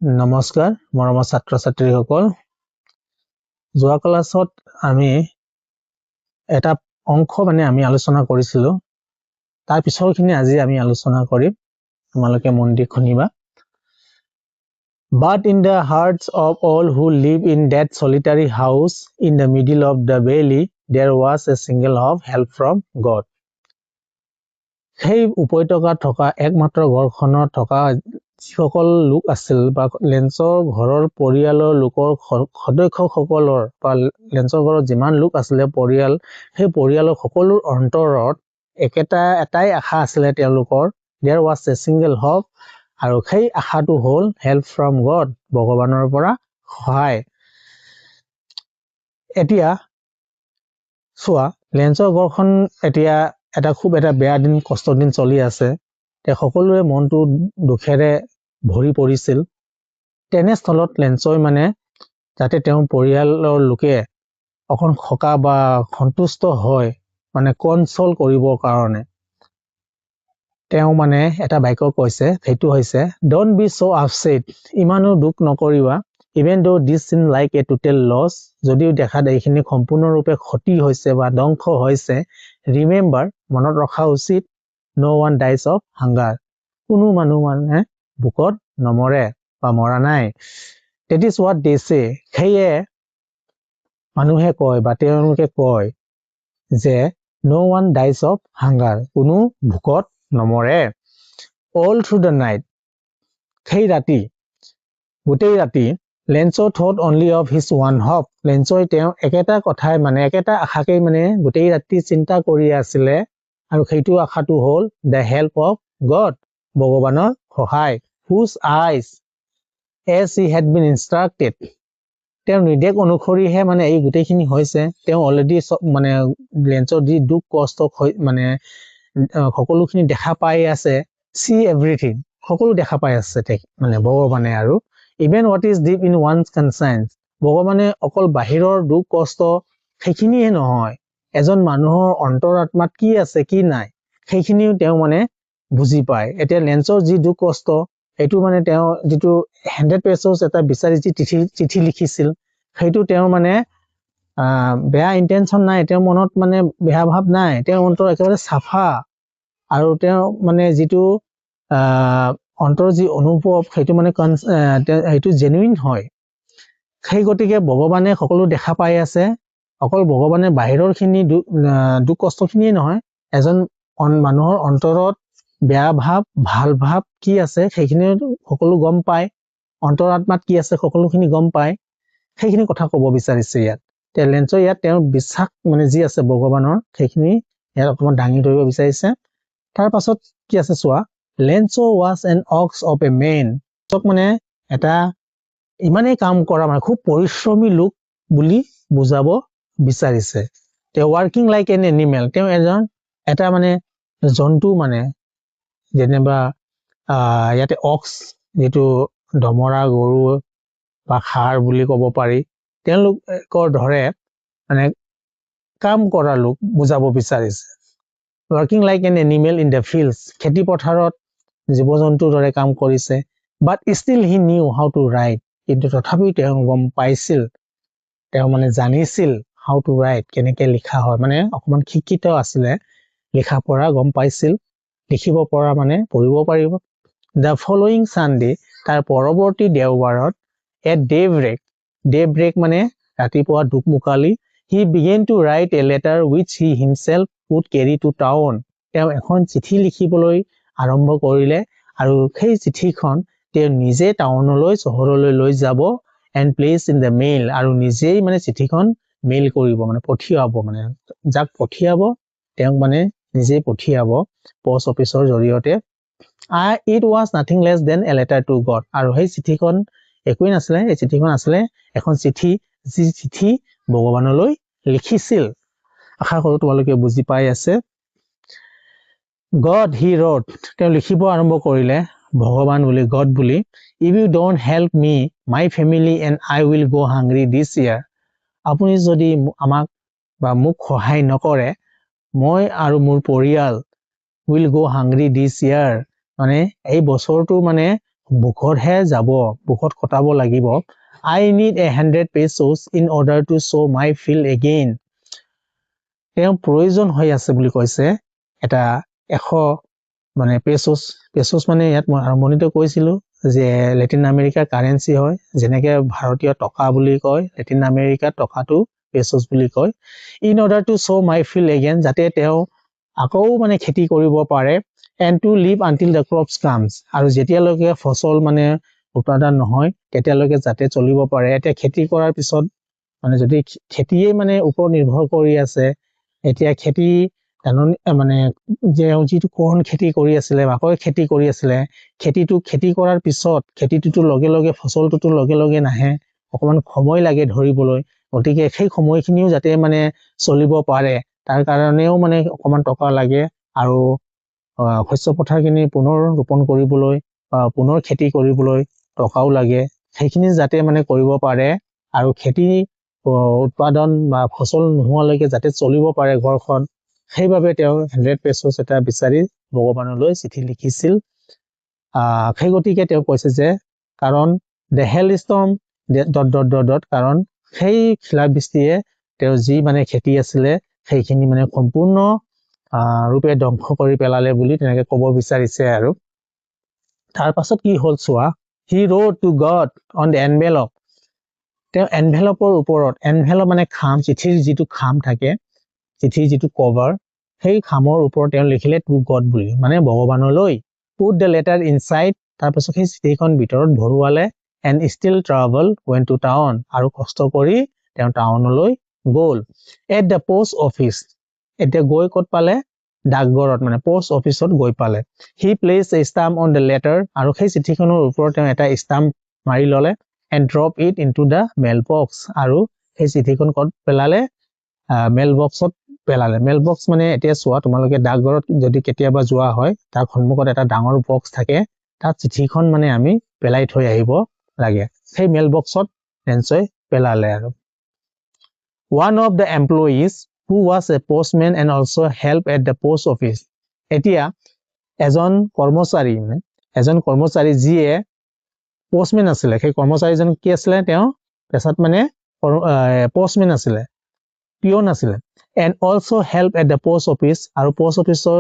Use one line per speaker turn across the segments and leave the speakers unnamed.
নমস্কাৰ মৰমৰ ছাত্ৰ ছাত্ৰীসকল যোৱা ক্লাছত আমি এটা অংশ আমি আলোচনা কৰিছিলো তাৰ পিছৰখিনি আজি আমি আলোচনা কৰিম তোমালোকে মন দি শুনিবা But in the hearts of all who live in that solitary house in the middle of the valley there was a single of help from God সেই উপত্যকাত থকা একমাত্ৰ ঘৰখনত থকা যিসকল লোক আছিল বা লেন্সৰ ঘৰৰ পৰিয়ালৰ লোকৰ সদস্যসকলৰ বা লেন্সৰ ঘৰত যিমান লোক আছিলে পৰিয়াল সেই পৰিয়ালৰ সকলোৰ অন্তৰত এটাই আশা আছিলে তেওঁলোকৰ there was a single hope আৰু সেই আশাটো হ'ল help from God ভগৱানৰ পৰা সহায় এতিয়া চোৱা লেন্সৰ ঘৰখন এতিয়া এটা খুব বেয়া দিন কষ্ট দিন চলি আছে তে সকলোৰে মনটো দুখেৰে ভৰি পৰিছিল তেনেস্থলত লেন্সই যাতে তেওঁ পৰিয়ালৰ লোকে অকন খকা বা সন্তুষ্ট হয় কনসোল কৰিবৰ কাৰণে তেওঁ এটা বাক্য কৈছে সেইটো হৈছে don't be so upset ইমানো দুখ নকৰিবা even though this seems like a total loss যদিও দেখাত এইখিনি সম্পূৰ্ণৰূপে ক্ষতি হৈছে বা ধ্বংস হৈছে remember মনত ৰখা উচিত no one dies of hunger কোনো মানুহ ভোকত নমৰে বা মৰা নাই that is what they say সেয়ে মানুহে কয় বা তেওঁলোকে কয় যে no one dies of hunger কোনো ভোকত নমৰে all through the night সেই ৰাতি গোটেই ৰাতি লেন্সো thought only of his one hope লেন্সই তেওঁ একেটা কথাই একেটা আশাকেই গোটেই ৰাতি চিন্তা কৰি আছিলে আৰু সেইটো আশাটো হ'ল the help of God ভগৱানৰ সহায় whose eyes as he had been instructed তেওঁ নিৰ্দেশ অনুসৰিহে এই গোটেইখিনি হৈছে তেওঁ অলৰেডি লেন্সৰ যি দুখ কষ্ট সকলোখিনি দেখা পাই আছে see everything সকলো দেখা পাই আছে ভগৱানে আৰু even what is deep in one's conscience ভগৱানে অকল বাহিৰৰ দুখ কষ্ট সেইখিনিয়ে নহয় এজন মানুহৰ অন্তৰাত্মাত কি আছে কি নাই সেইখিনিও তেওঁ বুজি পায় এতিয়া লেন্সৰ যি দুখ কষ্ট এটো তেওঁ যেটো 100 পেজৰ এটা বিচাৰি চিঠি লিখিছিল সেইটো তেওঁ বেয়া ইন্টেনশন নাই তেওঁ মনত বেয়া ভাৱ নাই তেওঁ অন্তৰ একেবাৰে সাফা আৰু তেওঁ যেটো অন্তৰ যি অনুভৱ সেইটো সেইটো জেনুইন হয় সেই গতিকে ভগৱানে সকলো দেখা পাই আছে অকল ভগৱানে বাহিৰৰ খিনি দুখ কষ্ট খিনিয়ে নহয় এজন মানুহৰ অন্তৰত বেয়া ভাৱ ভাল ভাৱ কি আছে সেইখিনি সকলো গম পায় অন্তৰাত্মাত কি আছে সকলোখিনি গম পায় সেইখিনি কথা ক'ব বিচাৰিছে ইয়াত তে লেন্সৰ ইয়াত তেওঁৰ বিশ্বাস যি আছে ভগৱানৰ সেইখিনি ইয়াত অকমান দাঙি ধৰিব বিচাৰিছে তাৰ পাছত কি আছে চোৱা লেন্সো was an ox of a man চক এটা ইমানেই কাম কৰা খুব পৰিশ্ৰমী লোক বুলি বুজাব বিচাৰিছে তে working like an animal তেওঁ এটা জন্তু যেনেবা ইয়াতে অক্স যেটো ধমৰা গৰু বা খাৰ বুলি ক'ব পাৰি তেওঁলোকৰ ধৰে কাম কৰা লোক বুজাব বিচাৰিছে working like an animal in the fields খেতি পথাৰত জীৱ-জন্তুৰ দৰে কাম কৰিছে but still he knew how to write কিন্তু তথাপিও তেওঁ গম পাইছিল তেওঁ জানিছিল how to write কেনেকৈ লিখা হয় অকমান শিক্ষিত আছিল লিখা পঢ়া গম পাইছিল লিখিব পৰা পঢ়িব পাৰিব the following Sunday তাৰ পৰৱৰ্তী দেওবাৰত at daybreak ৰাতিপুৱা দুকমুকালি he began to write a letter which he himself would carry to town তেওঁ এখন চিঠি লিখিবলৈ আৰম্ভ কৰিলে আৰু সেই চিঠিখন তেওঁ নিজে টাউনলৈ চহৰলৈ লৈ যাব and place in the mail আৰু নিজেই চিঠিখন মেইল কৰিব পঠিয়াব যাক পঠিয়াব তেওঁক নিজে পঠিয়াব পোষ্ট অফিচৰ জৰিয়তে it was nothing less than a letter to God আৰু সেই চিঠিখন একোই নাছিলে এই চিঠিখন আছিলে এখন চিঠি যি চিঠি ভগৱানলৈ লিখিছিল আশা কৰো তোমালোকে বুজি পাই আছে God he wrote তেওঁ লিখিব আৰম্ভ কৰিলে ভগৱান বুলি God বুলি if you don't help me my family and I will go hungry this year আপুনি যদি আমাক বা মোক সহায় নকৰে মই আৰু মোৰ পৰিয়াল will go hungry this year এই বছৰটো বুকতহে যাব বুকত কটাব লাগিব I need 100 pesos in order to show my feel again তেওঁ প্ৰয়োজন হৈ আছে বুলি কৈছে এটা 100 মানে পেসোস মানে ইয়াত মই আৰম্ভণিতে কৈছিলো যে লেটিন আমেৰিকাৰ কাৰেন্সি হয় যেনেকে ভাৰতীয় টকা বুলি কয় লেটিন আমেৰিকাৰ টকাটো পেসোস বুলি কয় in order to show my feel again যাতে তেওঁ আকৌ মানে খেতি কৰিব পাৰে and to live until the crops comes আৰু যেতিয়ালৈকে ফসল মানে উৎপাদন নহয় তেতিয়ালৈকে যাতে চলিব পাৰে এতিয়া খেতি কৰাৰ পিছত মানে যদি খেতিয়ে মানে ওপৰত নিৰ্ভৰ কৰি আছে এতিয়া খেতি মানে যে যিটো কোন খেতি কৰি আছিল বাকৈ খেতি কৰি আছিল খেতিটো খেতি কৰাৰ পিছত খেতিটো লগে লগে ফসলটো লগে লগে নাহে অকমান সময় লাগে ধৰিবলৈ গতিকে সেই সময়খিনিও যাতে মানে চলিব পাৰে তাৰ কাৰণেও মানে অকমান টকা লাগে আৰু শস্য পথাৰখিনি পুনৰ ৰোপণ কৰিবলৈ পুনৰ খেতি কৰিবলৈ টকাও লাগে সেইখিনি যাতে মানে কৰিব পাৰে আৰু খেতি উৎপাদন বা ফসল নোহোৱালৈকে যাতে চলিব পাৰে ঘৰখন সেইভাবে তেওঁ 100 পেসোস এটা বিচাৰি ভগৱানলৈ চিঠি লিখিছিল সেই গতিকে তেওঁ কৈছে যে কাৰণ the hailstorm ... কাৰণ সেই শিলাবৃষ্টিয়ে তেওঁ যি মানে খেতি আছিল সেইখিনি মানে সম্পূৰ্ণ ৰূপে ধ্বংস কৰি পেলালে বুলি তেনেকে ক'ব বিচাৰিছে আৰু তাৰ পাছত কি হ'ল চোৱা he wrote to God on the envelope তেওঁ এনভেলপৰ ওপৰত এনভেলপ মানে খাম চিঠিৰ যিটো খাম থাকে চিঠিৰ যিটো কভাৰ সেই খামৰ ওপৰত তেওঁ লিখিলে টু গড বুলি মানে ভগৱানলৈ put the letter inside তাৰ পাছত সেই চিঠিখন ভিতৰত ভৰুৱালে and still travel went to town আৰু কষ্ট কৰি তেওঁ টাউনলৈ গ'ল at the post office এতিয়া গৈ কত পালে ডাকঘৰত মানে পোষ্ট অফিসত গৈ পালে he placed a stamp on the letter আৰু সেই চিঠিখনৰ ওপৰত তেওঁ এটা ষ্টাম্প মাৰি ললে and drop it into the mailbox আৰু সেই চিঠিখন কত পেলালে মেইলবক্সত পেলালে মেইলবক্স মানে এতিয়া চোৱা তোমালোকে ডাকঘৰত যদি কেতিয়াবা যোৱা হয় তাৰ সন্মুখত এটা ডাঙৰ বক্স থাকে তাত চিঠিখন মানে আমি পেলাই থৈ আহিব লাগে সেই মেইলবক্সত নিশ্চয় পেলালে আৰু one of the employees who was a postman and also helped at the post office এতিয়া এজন কৰ্মচাৰী যিয়ে পোষ্টমেন আছিল সেই কৰ্মচাৰীজন কি আছিল তেওঁ পেছাত মানে পোষ্টমেন আছিল পিয়ন আছিল and also helped at the post office আৰু পোষ্ট অফিসৰ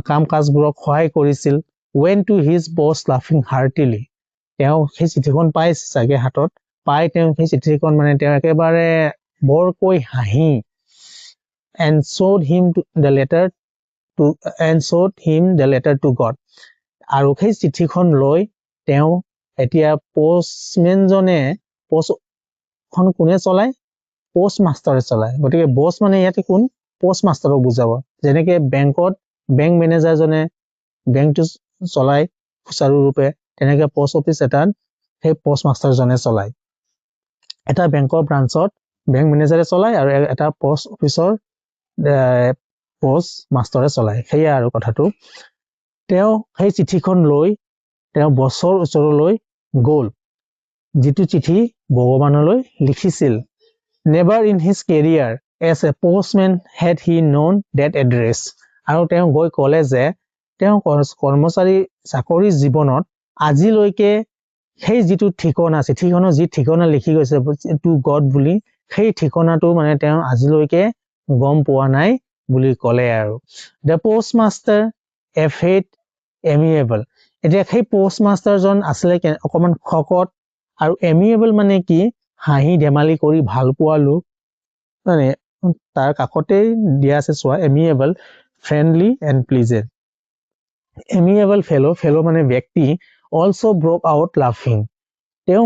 কাম কাজবোৰক সহায় কৰিছিল went to his boss laughing heartily তেওঁ সেই চিঠিখন পাইছে চাগে হাতত পাই তেওঁ সেই চিঠিখন মানে তেওঁ একেবাৰে বৰকৈ হাঁহি and showed him the letter to God আৰু সেই চিঠিখন লৈ তেওঁ এতিয়া পোষ্টমেন জনে পোষ্টখন কোনে চলায় পোষ্ট মাষ্টাৰে চলায় গতিকে বস মানে ইয়াতে কোন পোষ্ট মাষ্টাৰক বুজাব যেনেকে বেংকত বেংক মেনেজাৰ জনে বেংকটো চলায় সুচাৰু ৰূপে তেনেকে পোষ্ট অফিস এটাত সেই পোষ্ট মাষ্টাৰ জনে চলায় এটা বেংকৰ ব্ৰাঞ্চত বেংক মেনেজাৰে চলায় আৰু এটা পোষ্ট অফিসৰ পোষ্ট মাষ্টাৰে চলায় সেইয়া আৰু কথাটো তেওঁ সেই চিঠিখন লৈ তেওঁ বছৰ ওচৰলৈ গ'ল যিটো চিঠি ভগৱানলৈ লিখিছিল never in his career as a postman had he known that address আৰু তেওঁ গৈ ক'লে যে তেওঁ কৰ্মচাৰী চাকৰি জীৱনত আজিলৈকে সেই যিটো ঠিকনা চিঠিখনৰ যি ঠিকনা লিখি গৈছে টু গড বুলি সেই ঠিকনাটো মানে তেওঁ আজিলৈকে গম পোৱা নাই বুলি ক'লে আৰু the postmaster a fate amiable এতিয়া সেই পোষ্টমাষ্টাৰজন আছিলে অকমান খকত আৰু এমিয়েবল মানে কি হাঁহি ধেমালি কৰি ভাল পোৱা লোক মানে তাৰ কাকতে দিয়া আছে চোৱা amiable friendly and pleasant amiable ফেলো মানে ব্যক্তি also broke out laughing তেওঁ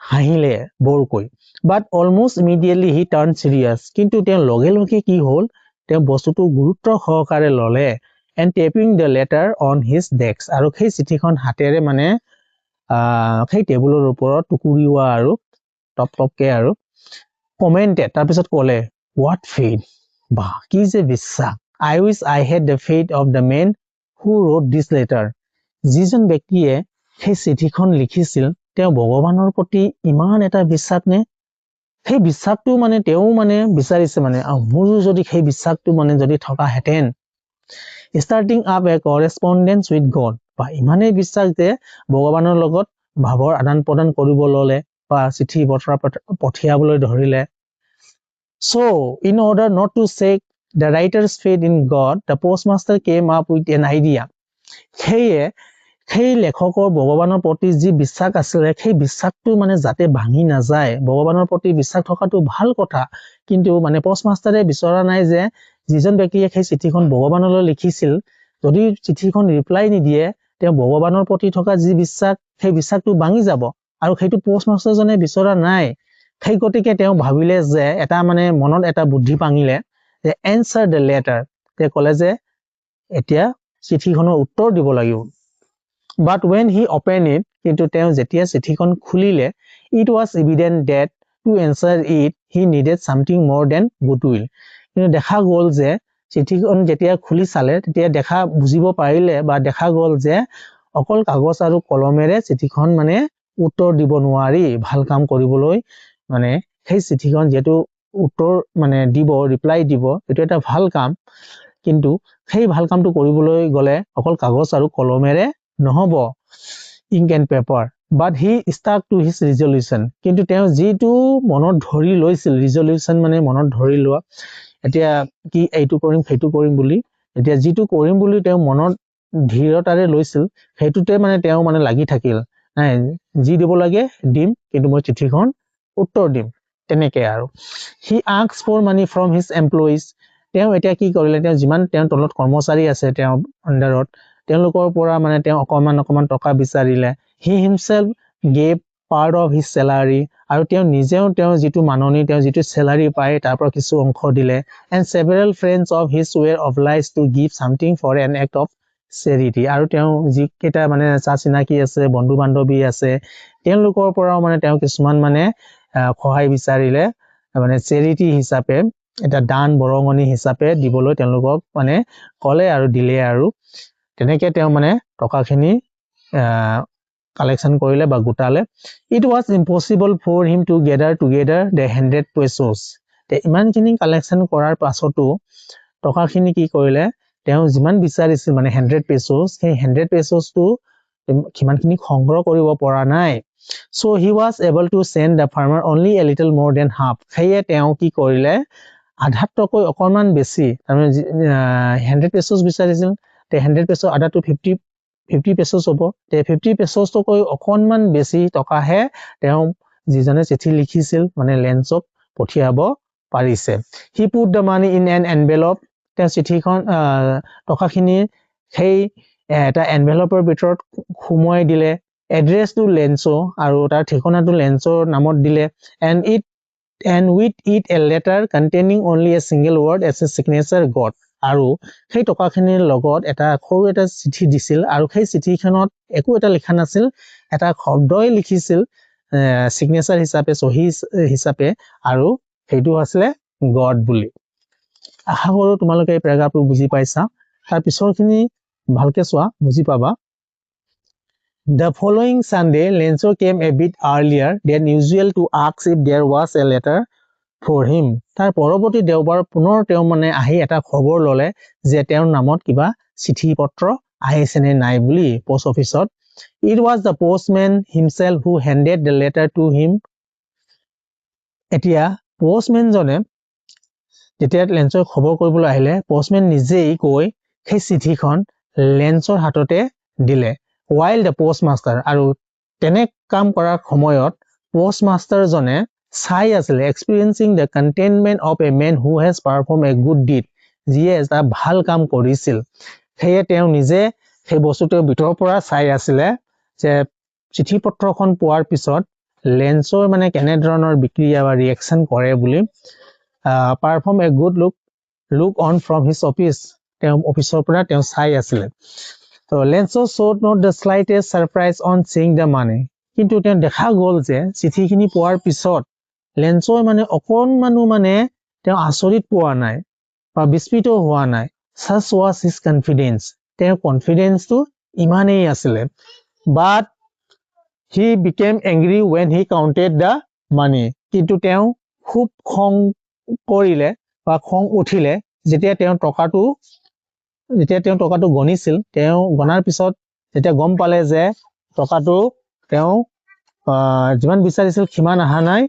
হাঁহিলে বৰকৈ but almost immediately he turned serious কিন্তু তেওঁ লগে লগে কি হ'ল তেওঁ বস্তুটো গুৰুত্ব সহকাৰে ললে and taping the letter on his desk আৰু সেই চিঠিখন হাতেৰে মানে সেই টেবুলৰ ওপৰত টুকুৰিওৱা আৰু টপকে আৰু কমেন্টেড তাৰ পিছত ক'লে what faith বা কি যে বিশ্বাস I wish I had the faith of the man who wrote this letter যিজন ব্যক্তিয়ে সেই চিঠিখন লিখিছিল তেওঁ ভগৱানৰ প্ৰতি ইমান এটা বিশ্বাস নে সেই বিশ্বাসটো মানে তেওঁ মানে বিচাৰিছে মানে মোৰো যদি সেই বিশ্বাসটো মানে যদি থকা হেতেন starting up a correspondence with God বা ইমানেই বিশ্বাস যে ভগৱানৰ লগত ভাৱৰ আদান প্ৰদান কৰিব ললে বা চিঠি পত্ৰ পঠিয়াবলৈ ধৰিলে so in order not to shake the writer's faith in God the postmaster came up with an idea সেই লেখকৰ ভগৱানৰ প্ৰতি যি বিশ্বাস আছিলে সেই বিশ্বাসটো মানে যাতে ভাঙি নাযায় ভগৱানৰ প্ৰতি বিশ্বাস থকাটো ভাল কথা কিন্তু মানে পোষ্টমাষ্টাৰে বিচৰা নাই যে যিজন ব্যক্তিয়ে সেই চিঠিখন ভগৱানলৈ লিখিছিল যদি চিঠিখন ৰিপ্লাই নিদিয়ে তেওঁ ভগৱানৰ প্ৰতি থকা যি বিশ্বাস সেই বিশ্বাসটো ভাঙি যাব আৰু সেইটো পোষ্টমাষ্টাৰজনে বিচৰা নাই সেই গতিকে তেওঁ ভাবিলে যে এটা মানে মনত এটা বুদ্ধি পাঙিলে যে এনসাৰ দ্য লেটাৰ তেওঁ ক'লে যে এতিয়া চিঠিখনৰ উত্তৰ দিব লাগিব But when he opened it, কিন্তু তেওঁ যেতিয়া চিঠিখন খুলিলে, it was evident that to answer it, he needed something more than goodwill. কিন্তু দেখা গ'ল যে চিঠিখন যেতিয়া খুলি চালে তেতিয়া বুজিব পাৰিলে বা দেখা গ'ল যে অকল কাগজ আৰু কলমেৰে চিঠিখন মানে উত্তৰ দিব নোৱাৰি ভাল কাম কৰিবলৈ মানে সেই চিঠিখন যেটো উত্তৰ মানে দিব ৰিপ্লাই দিব এটো এটা ভাল কাম কিন্তু সেই ভাল কামটো কৰিবলৈ গলে অকল কাগজ আৰু কলমেৰে নহব ink and paper but he stuck to his resolution কিন্তু তেওঁ যেটো মনত ধৰি লৈছিল resolution মানে মনত ধৰি লোৱা এতিয়া কি এইটো কৰিম সেইটো কৰিম বুলি এতিয়া যেটো কৰিম বুলি তেওঁ মনত ধীৰতাৰে লৈছিল হেতুতে মানে তেওঁ মানে লাগি থাকিল নাই জি দিব লাগে দিম কিন্তু মই চিঠিখন উত্তৰ দিম তেনেকে আৰু he asked for money from his employees তেওঁ এতিয়া কি কৰিলে তেওঁ যিমান তেওঁ তলত কৰ্মচাৰী আছে তেওঁ আন্ডাৰত তেওঁলোকৰ পৰা মানে তেওঁ অকমান টকা বিচাৰিলে he himself gave part of his salary আৰু তেওঁ নিজেও তেওঁ যেটো মাননি তেওঁ যেটো salary পায় তাৰ পৰা কিছু অংশ দিলে and several friends of his were obliged to give something for an act of charity আৰু তেওঁ যি কেটা মানে চাচিনাকি আছে বন্ধু বান্ধৱী আছে তেওঁলোকৰ পৰাও মানে তেওঁ কিছুমান মানে সহায় বিচাৰিলে মানে charity হিচাপে এটা দান বৰঙনি হিচাপে দিবলৈ তেওঁলোকক মানে কলে আৰু দিলে আৰু তেনেকে তেওঁ মানে টকাখিনি কালেকশন কৰিলে বা গুটালে it was impossible for him to gather together the 100 pesos তে ইমানখিনি কালেকশন কৰাৰ পাছতো টকাখিনি কি কৰিলে তেওঁ যিমান বিচাৰিছিল মানে 100 pesos সেই 100 pesos টো কিমানখিনি সংগ্ৰহ কৰিব পৰা নাই so he was able to send the farmer only a little more than half সেয়ে তেওঁ কি কৰিলে আধাতকৈ অকমান বেছি মানে 100 pesos বিচাৰিছিল তে 100 pesos আধাটো 50 pesos হ'ব তে 50 pesos তকৈ অকনমান বেছি টকাহে তেওঁ যিজনে চিঠি লিখিছিল মানে লেন্সক পঠিয়াব পাৰিছে he put the money in an envelope তেওঁ চিঠিখন টকাখিনি সেই এটা এনভেলপৰ ভিতৰত খুমুৱাই দিলে এড্ৰেছ টু লেন্সো আৰু তাৰ ঠিকনাটো লেন্সৰ নামত দিলে and with it a letter containing only a single word as a signature got আৰু সেই টকাখিনিৰ লগত এটা সৰু এটা চিঠি দিছিল আৰু সেই চিঠিখনত একো এটা লিখা নাছিল এটা শব্দই লিখিছিল সিগনেচাৰ হিচাপে সহি হিচাপে আৰু সেইটো আছিল গড বুলি আশা কৰো তোমালোকে এই প্যাৰাগ্ৰাফটো বুজি পাইছা তাৰ পিছৰখিনি ভালকে চোৱা বুজি পাবা The following Sunday, Lenzo came a bit earlier than usual to ask if there was a letter for him. তাৰ পৰৱৰ্তী দেওবাৰ পুনৰ তেওঁ মানে আহি এটা খবৰ ললে যে তেওঁৰ নামত কিবা চিঠি পত্ৰ আহিছে নে নাই বুলি post অফিসত It was the postman himself who handed the letter to him. এতিয়া postman জনে যেতিয়া লেন্সৰ খবৰ কৰিবলৈ আহিলে postman নিজেই কৈ সেই চিঠিখন লেন্সৰ হাততে দিলে while the postmaster আৰু তেনে কাম কৰাৰ সময়ত postmaster জনে চাই আছিল experiencing the contentment of a man who has performed a good deed যিয়ে এটা ভাল কাম কৰিছিল সেয়ে তেওঁ নিজে সেই বস্তুটোৰ ভিতৰৰ পৰা চাই আছিল যে চিঠি পত্ৰখন পোৱাৰ পিছত লেন্সৰ মানে কেনে ধৰণৰ বিক্ৰিয়া বা ৰিঅ্যাকশন কৰে বুলি perform a good look on from his office তেওঁ অফিসৰ পৰা তেওঁ চাই আছিল তো লেন্সো showed not the slightest surprise on seeing the money কিন্তু তেওঁ দেখা গ'ল যে চিঠিখিনি পোৱাৰ পিছত লেন্সো মানে অকনমানো মানে তেওঁ আচৰিত পোৱা নাই বা বিস্মিত হোৱা নাই such was his confidence তেওঁৰ কনফিডেন্স টো ইমানেই আছিল but he became angry when he counted the money কিন্তু তেওঁ খুব খং কৰিলে বা খং উঠিলে যেতিয়া তেওঁ টকাটো গণিছিল তেওঁ গণাৰ পিছত যেতিয়া গম পালে যে টকাটো তেওঁ যিমান বিচাৰিছিল সিমান অহা নাই,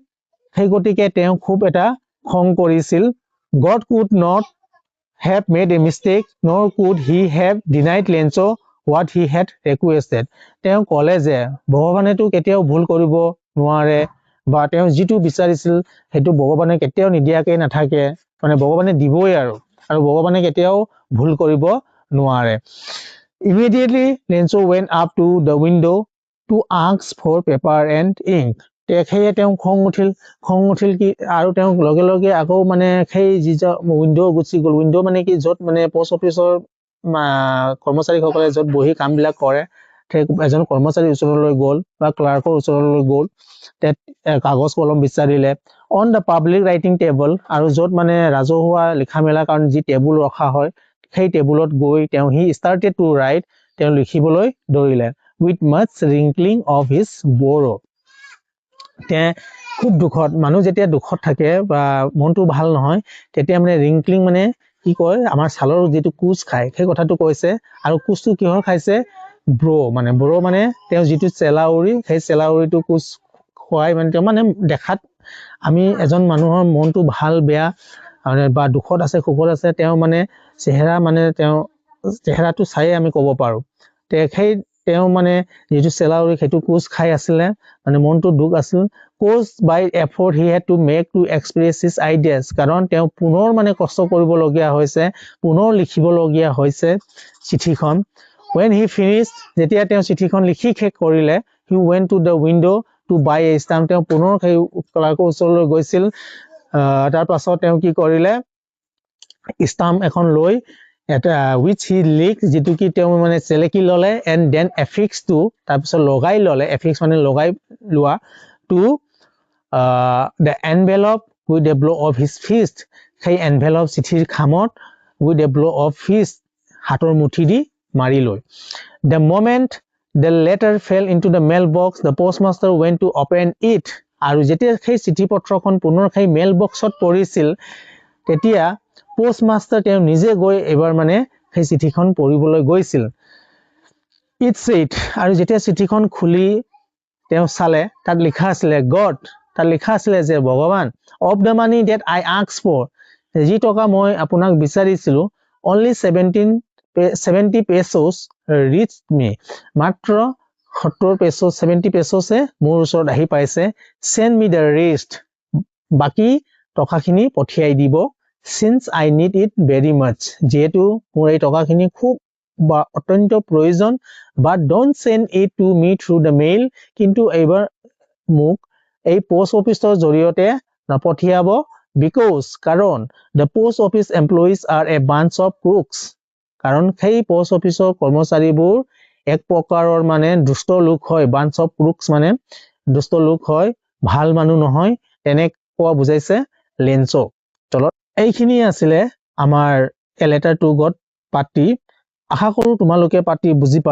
সেই গতিকে তেওঁ খুব এটা খং কৰিছিল। God could not have made a mistake, nor could he have denied Lenzo what he had requested. তেওঁ ক'লে যে ভগৱানেতো কেতিয়াও ভুল কৰিব নোৱাৰে, বা তেওঁ যিটো বিচাৰিছিল সেইটো ভগৱানে কেতিয়াও নিদিয়াকৈ নাথাকে, মানে ভগৱানে দিবই আৰু ভগৱানে কেতিয়াও ভুল কৰিব নোৱাৰে। Immediately Lenzo went up to the window to ask for paper and ink. সেয়ে তেওঁ খং উঠিল কি আৰু তেওঁ লগে লগে আকৌ মানে সেই যি উইন্ডো গুচি গ'ল। উইন্ডো মানে কি, য'ত মানে পোষ্ট অফিচৰ কৰ্মচাৰীসকলে য'ত বহি কামবিলাক কৰে, সেই এজন কৰ্মচাৰীৰ ওচৰলৈ গ'ল বা ক্লাৰ্কৰ ওচৰলৈ গ'ল, কাগজ কলম বিচাৰিলে। On the public writing table, আৰু য'ত মানে ৰাজহুৱা লিখা মেলাৰ কাৰণে যি টেবুল ৰখা হয়, সেই টেবুলত গৈ তেওঁ হি ষ্টাৰ্টেড টু ৰাইট, তেওঁ লিখিবলৈ ধৰিলে। উইথ মাছ ৰিংকলিং অফ হিজ বৰো। খুব দুখত, মানুহ যেতিয়া দুখত থাকে বা মনটো ভাল নহয়, তেতিয়া মানে ৰিংকলিং মানে কি কয়, আমাৰ ছালৰ যিটো কোচ খায় সেই কথাটো কৈছে। আৰু কোচটো কিহৰ খাইছে? ব্ৰ মানে তেওঁ যিটো চেলাউৰি, সেই চেলাউৰিটো কোচ খুৱাই মানে তেওঁ মানে দেখাত, আমি এজন মানুহৰ মনটো ভাল বেয়া বা দুখত আছে সুখত আছে, তেওঁ মানে চেহেৰা মানে তেওঁ চেহেৰাটো চাইয়ে আমি ক'ব পাৰোঁ। তেওঁ মানে যিটো চেলাউৰি সেইটো কোচ খাই আছিলে, মানে মনটো দুখ আছিল। Caused by effort he had to make to express his ideas, কাৰণ তেওঁ পুনৰ মানে কষ্ট কৰিবলগীয়া হৈছে, পুনৰ লিখিবলগীয়া হৈছে চিঠিখন। When he finished, যেতিয়া তেওঁ চিঠিখন লিখি শেষ কৰিলে, he went to the window to buy a stamp. তেওঁ পুনৰ সেই ক্লাৰ্কৰ ওচৰলৈ গৈছিল। তাৰ পাছত তেওঁ কি কৰিলে, ষ্টাম্প এখন লৈ which he licked, যিটো কি তেওঁ মানে চেলেকি ল'লে, and then affixed to, তাৰপিছত লগাই ল'লে, affix মানে লগাই লোৱা, to the envelope with a blow of his fist, সেই envelope চিঠিৰ খামত with a blow of fist, হাতৰ মুঠি দি মাৰি লৈ। The moment the letter fell into the mailbox, the postmaster went to open it. আৰু যেতিয়া সেই চিঠি পত্ৰখন পুনৰ সেই মেইল বক্সত পৰিছিল, তেতিয়া পোষ্টমাষ্টাৰ তেওঁ নিজে গৈ এবাৰ মানে সেই চিঠিখন পঢ়িবলৈ গৈছিল। It said, আৰু যেতিয়া চিঠিখন খুলি তেওঁ চালে, তাত লিখা আছিলে God, তাত লিখা আছিলে যে ভগৱান, of the money that I asked for, যি টকা মই আপোনাক বিচাৰিছিলো, only 70 pesos reached me, মাত্ৰ 70 পেছ'ছে মোৰ ওচৰত আহি পাইছে। Send me the rest, বাকী টকাখিনি পঠিয়াই দিব। Since I need it very much, যিহেতু মোৰ এই টকাখিনি খুব বা অত্যন্ত প্ৰয়োজন। But don't send it to me through the mail, কিন্তু এইবাৰ মোক এই পোষ্ট অফিচৰ জৰিয়তে নপঠিয়াব, because, কাৰণ the post office employees are a bunch of crooks, কাৰণ সেই পোষ্ট অফিচৰ কৰ্মচাৰীবোৰ এক প্ৰকাৰৰ মানে দুষ্ট লোক হয়। bunch of crooks মানে দুষ্ট লোক হয়, ভাল মানুহ নহয়, তেনেকুৱা বুজাইছে লেঞ্চো। তলত এইখিনি আছিলে আমাৰ A Letter to God পাতি। আশা কৰো তোমালোকে পাতি বুজি পালা।